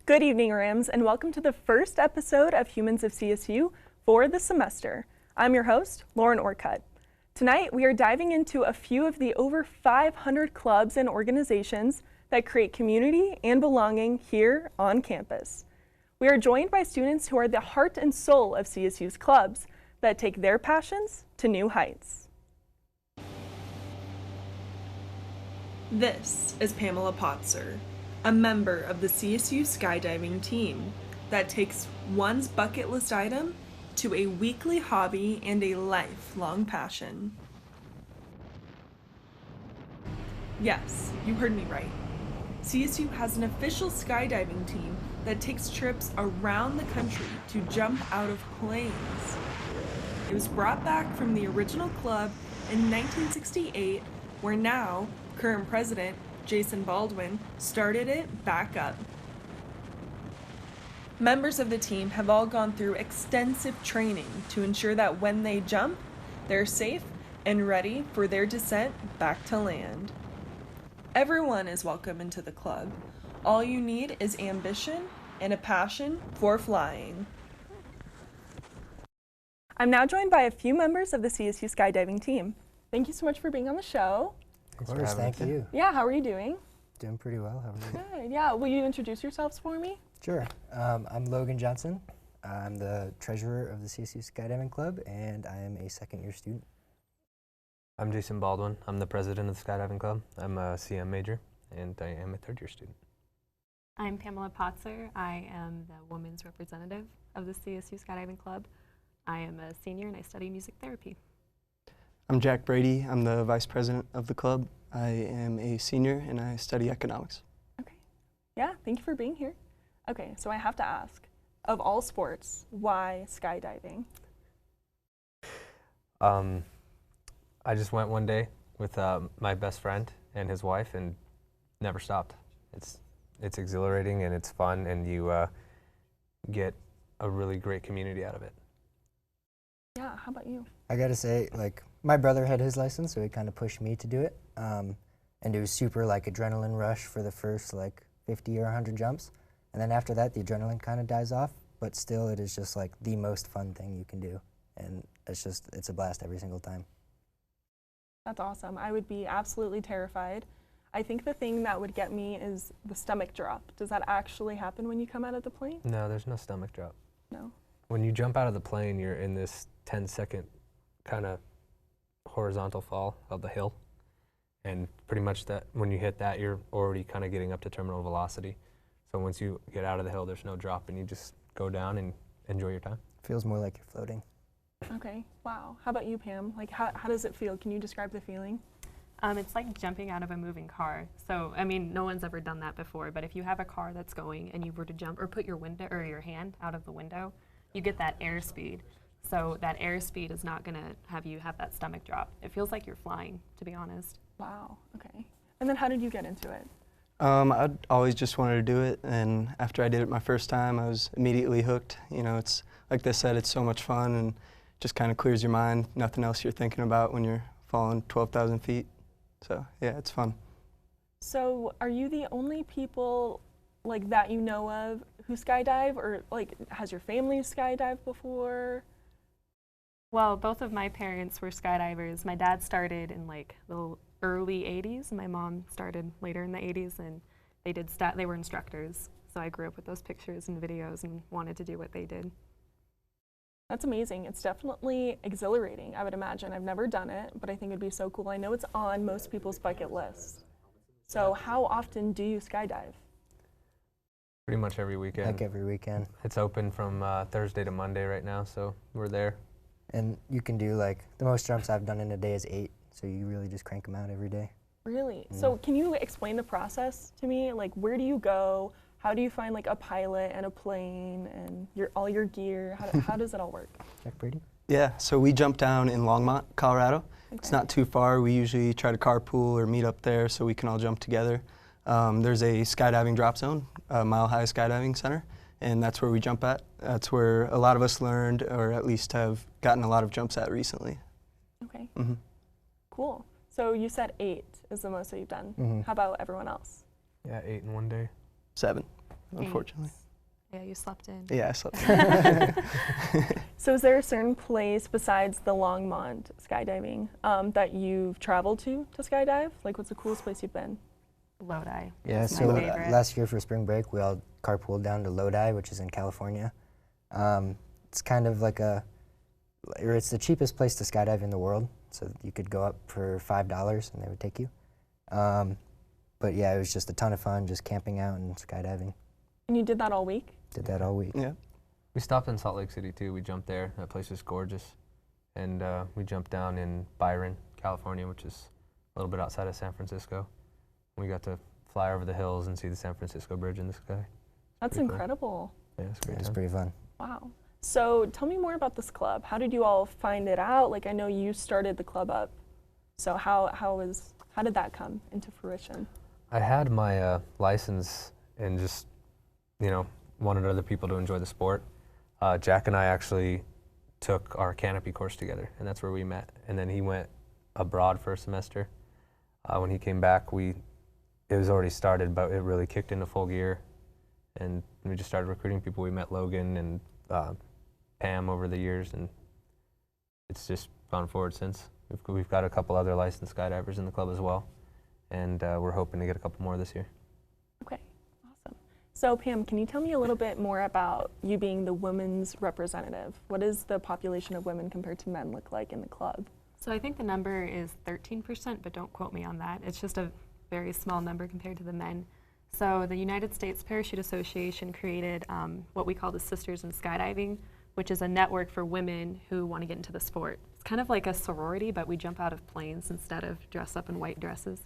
Good evening, Rams, and welcome to the first episode of Humans of CSU for the semester. I'm your host, Lauren Orcutt. Tonight, we are diving into a few of the over 500 clubs and organizations that create community and belonging here on campus. We are joined by students who are the heart and soul of CSU's clubs that take their passions to new heights. This is Pamela Potzer, a member of the CSU Skydiving team that takes one's bucket list item to a weekly hobby and a lifelong passion. Yes, you heard me right. CSU has an official skydiving team that takes trips around the country to jump out of planes. It was brought back from the original club in 1968, where now current president Jason Baldwin started it back up. Members of the team have all gone through extensive training to ensure that when they jump, they're safe and ready for their descent back to land. Everyone is welcome into the club. All you need is ambition and a passion for flying. I'm now joined by a few members of the CSU Skydiving team. Thank you so much for being on the show. Of course, thank you. Yeah, how are you doing? Doing pretty well, how are you? Good, yeah. Will you introduce yourselves for me? Sure. I'm Logan Johnson. I'm the treasurer of the CSU Skydiving Club, and I am a second-year student. I'm Jason Baldwin. I'm the president of the Skydiving Club. I'm a CM major, and I am a third-year student. I'm Pamela Potzer. I am the women's representative of the CSU Skydiving Club. I am a senior and I study music therapy. I'm Jack Brady. I'm the vice president of the club. I am a senior and I study economics. Okay. Yeah, thank you for being here. Okay, so I have to ask, of all sports, why skydiving? I just went one day with my best friend and his wife and never stopped. It's exhilarating and it's fun, and you get a really great community out of it. Yeah, how about you? I gotta say, like, my brother had his license, so he kind of pushed me to do it. And it was super, like, adrenaline rush for the first, like, 50 or 100 jumps. And then after that, the adrenaline kind of dies off, but still it is just, like, the most fun thing you can do. And it's a blast every single time. That's awesome. I would be absolutely terrified. I think the thing that would get me is the stomach drop. Does that actually happen when you come out of the plane? No, there's no stomach drop. No. When you jump out of the plane, you're in this 10-second kind of horizontal fall of the hill. And pretty much that when you hit that, you're already kind of getting up to terminal velocity. So once you get out of the hill, there's no drop, and you just go down and enjoy your time. Feels more like you're floating. Okay, wow. How about you, Pam? Like, how does it feel? Can you describe the feeling? It's like jumping out of a moving car. So, I mean, no one's ever done that before, but if you have a car that's going and you were to jump or put your window or your hand out of the window, you get that airspeed. So that airspeed is not gonna have you have that stomach drop. It feels like you're flying, to be honest. Wow, okay. And then how did you get into it? I'd always just wanted to do it, and after I did it my first time, I was immediately hooked. You know, it's like they said, it's so much fun and just kind of clears your mind. Nothing else you're thinking about when you're falling 12,000 feet. So yeah, it's fun. So are you the only people like that you know of who skydive, or like has your family skydived before? Well, both of my parents were skydivers. My dad started in like the early 80s, and my mom started later in the 80s, and they were instructors. So I grew up with those pictures and videos and wanted to do what they did. That's amazing. It's definitely exhilarating, I would imagine. I've never done it, but I think it'd be so cool. I know it's on most people's bucket list. So how often do you skydive? Pretty much every weekend. Like every weekend. It's open from Thursday to Monday right now, so we're there. And you can do, like, the most jumps I've done in a day is 8, so you really just crank them out every day. Really? So can you explain the process to me? Like, where do you go? How do you find like a pilot and a plane and all your gear? How does it all work? Jack Brady? Yeah, so we jump down in Longmont, Colorado. Okay. It's not too far. We usually try to carpool or meet up there so we can all jump together. There's a skydiving drop zone, Mile High Skydiving Center, and that's where we jump at. That's where a lot of us learned, or at least have gotten a lot of jumps at recently. Okay. Mm-hmm. Cool. So you said 8 is the most that you've done. Mm-hmm. How about everyone else? Yeah, 8 in one day. 7. unfortunately. Yeah, you slept in. Yeah, I slept in. So is there a certain place besides the Longmont skydiving that you've traveled to skydive? Like, what's the coolest place you've been? Lodi. Yeah, is my so favorite. last year for spring break, we all carpooled down to Lodi, which is in California. It's kind of like it's the cheapest place to skydive in the world. So you could go up for $5 and they would take you. But yeah, it was just a ton of fun, just camping out and skydiving. And you did that all week? Did that all week. Yeah. We stopped in Salt Lake City too. We jumped there. That place is gorgeous. And we jumped down in Byron, California, which is a little bit outside of San Francisco. We got to fly over the hills and see the San Francisco Bridge in the sky. That's pretty cool. incredible. Yeah, it's great. It was time. pretty fun. Wow. So tell me more about this club. How did you all find it out? Like, I know you started the club up. So how did that come into fruition? I had my license and just, wanted other people to enjoy the sport. Jack and I actually took our canopy course together, and that's where we met. And then he went abroad for a semester. When he came back, it was already started, but it really kicked into full gear. And we just started recruiting people. We met Logan and Pam over the years, and it's just gone forward since. We've got a couple other licensed skydivers in the club as well, and we're hoping to get a couple more this year. Okay, awesome. So Pam, can you tell me a little bit more about you being the women's representative? What does the population of women compared to men look like in the club? So I think the number is 13%, but don't quote me on that. It's just a very small number compared to the men. So the United States Parachute Association created what we call the Sisters in Skydiving, which is a network for women who want to get into the sport. It's kind of like a sorority, but we jump out of planes instead of dress up in white dresses.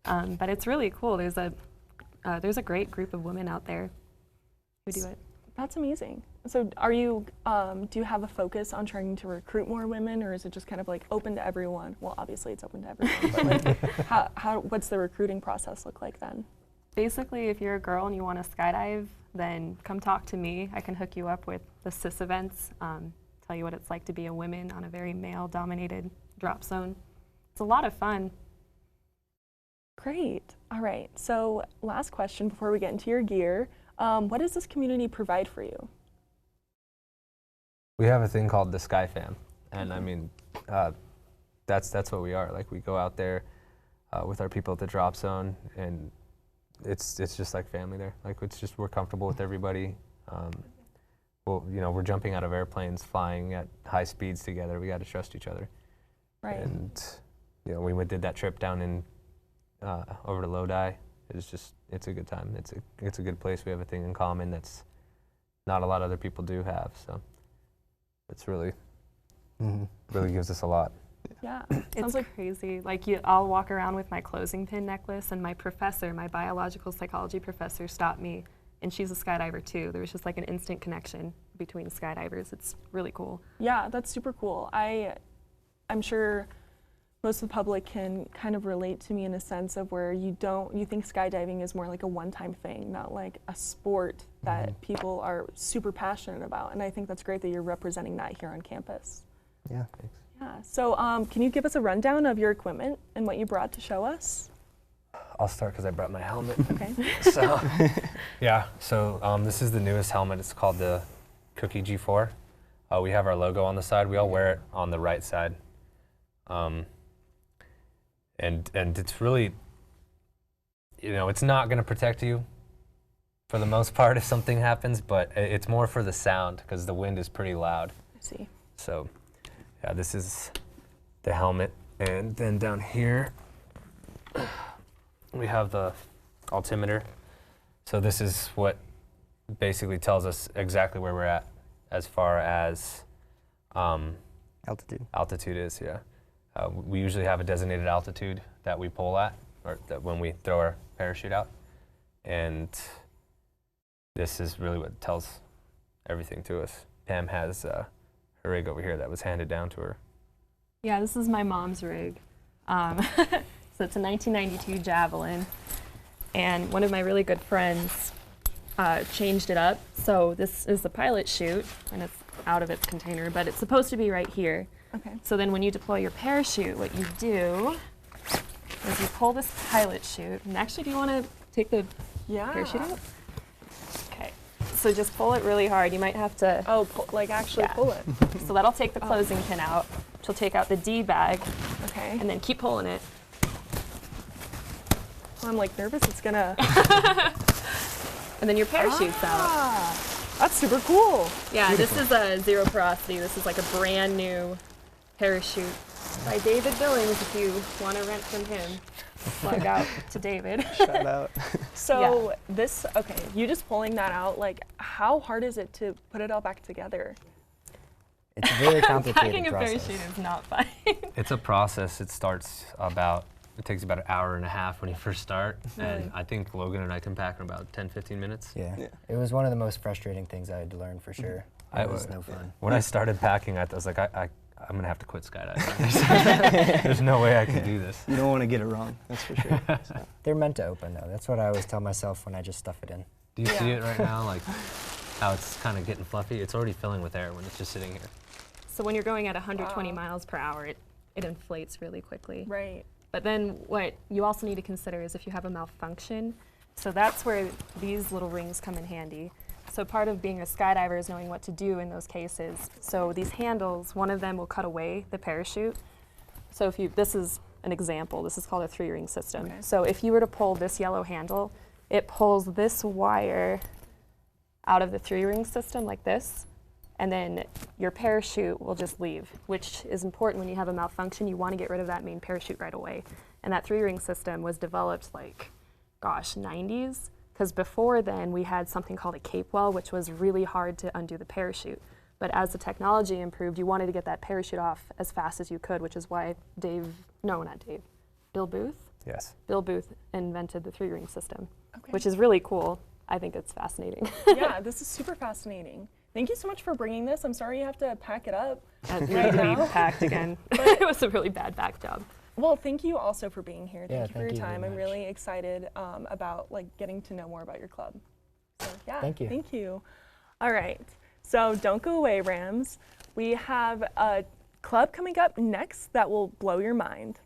But it's really cool. There's a great group of women out there who do it. That's amazing. So are you, do you have a focus on trying to recruit more women, or is it just kind of like open to everyone? Well, obviously it's open to everyone, but like, what's the recruiting process look like then? Basically, if you're a girl and you want to skydive, then come talk to me. I can hook you up with the CIS events, tell you what it's like to be a woman on a very male-dominated drop zone. It's a lot of fun. Great. All right. So last question before we get into your gear. What does this community provide for you? We have a thing called the Sky Fam, and I mean, that's what we are. Like, we go out there with our people at the drop zone, and it's just like family there. Like, it's just, we're comfortable with everybody. Well, we're jumping out of airplanes, flying at high speeds together. We got to trust each other. Right. And we did that trip down in over to Lodi. It's a good time. It's a good place. We have a thing in common that's not a lot of other people do have. So it's really gives us a lot. Yeah. It's like crazy. Like, I'll walk around with my closing pin necklace, and my professor, my biological psychology professor, stopped me, and she's a skydiver too. There was just like an instant connection between skydivers. It's really cool. Yeah, that's super cool. I'm sure most of the public can kind of relate to me in a sense of where you think skydiving is more like a one-time thing, not like a sport that people are super passionate about. And I think that's great that you're representing that here on campus. Yeah. Thanks. Yeah. So can you give us a rundown of your equipment and what you brought to show us? I'll start because I brought my helmet. Okay. So, yeah. So this is the newest helmet. It's called the Cookie G4. We have our logo on the side. We all wear it on the right side. And it's really, it's not going to protect you for the most part if something happens, but it's more for the sound because the wind is pretty loud. I see. So, yeah, this is the helmet. And then down here, we have the altimeter. So this is what basically tells us exactly where we're at as far as altitude is, yeah. We usually have a designated altitude that we pull at, or that when we throw our parachute out. And this is really what tells everything to us. Pam has her rig over here that was handed down to her. Yeah, this is my mom's rig. So it's a 1992 Javelin. And one of my really good friends changed it up. So this is the pilot chute, and it's out of its container, but it's supposed to be right here. Okay. So then when you deploy your parachute, what you do is you pull this pilot chute. And actually, do you want to take the parachute out? So just pull it really hard. You might have to. Oh, like actually pull it. So that'll take the closing pin out. She'll take out the D bag, Okay. and then keep pulling it. Well, I'm like nervous it's gonna. And then your parachute's out. That's super cool. Yeah, this is a zero porosity. This is like a brand new parachute by David Billings. If you want to rent from him, plug out to David. Shout out. So this, okay, you just pulling that out, like how hard is it to put it all back together? It's a very complicated Packing a process. parachute is not fun. It's a process. It takes about an hour and a half when you first start. And I think Logan and I can pack in about 10, 15 minutes. Yeah. It was one of the most frustrating things I had to learn for sure. It was no fun. When I started packing, I was like, I'm going to have to quit skydiving. There's no way I can do this. You don't want to get it wrong, that's for sure. So. They're meant to open though. That's what I always tell myself when I just stuff it in. Do you see it right now? Like how it's kind of getting fluffy? It's already filling with air when it's just sitting here. So when you're going at 120 miles per hour, it inflates really quickly. Right. But then what you also need to consider is if you have a malfunction. So that's where these little rings come in handy. So part of being a skydiver is knowing what to do in those cases. So these handles, one of them will cut away the parachute. So this is an example. This is called a 3-ring system. Okay. So if you were to pull this yellow handle, it pulls this wire out of the 3-ring system like this. And then your parachute will just leave, which is important when you have a malfunction. You want to get rid of that main parachute right away. And that 3-ring system was developed like, 90s. Because before then, we had something called a cape well, which was really hard to undo the parachute. But as the technology improved, you wanted to get that parachute off as fast as you could, which is why Bill Booth? Yes. Bill Booth invented the 3-ring system, Okay. which is really cool. I think it's fascinating. Yeah, this is super fascinating. Thank you so much for bringing this. I'm sorry you have to pack it up. It Right needed to be now? packed again. It was a really bad back job. Well, thank you also for being here. Yeah, Thank you for your thank you very time. I'm much. really excited about like getting to know more about your club. So yeah, Thank you. Thank you. All right. So don't go away, Rams. We have a club coming up next that will blow your mind.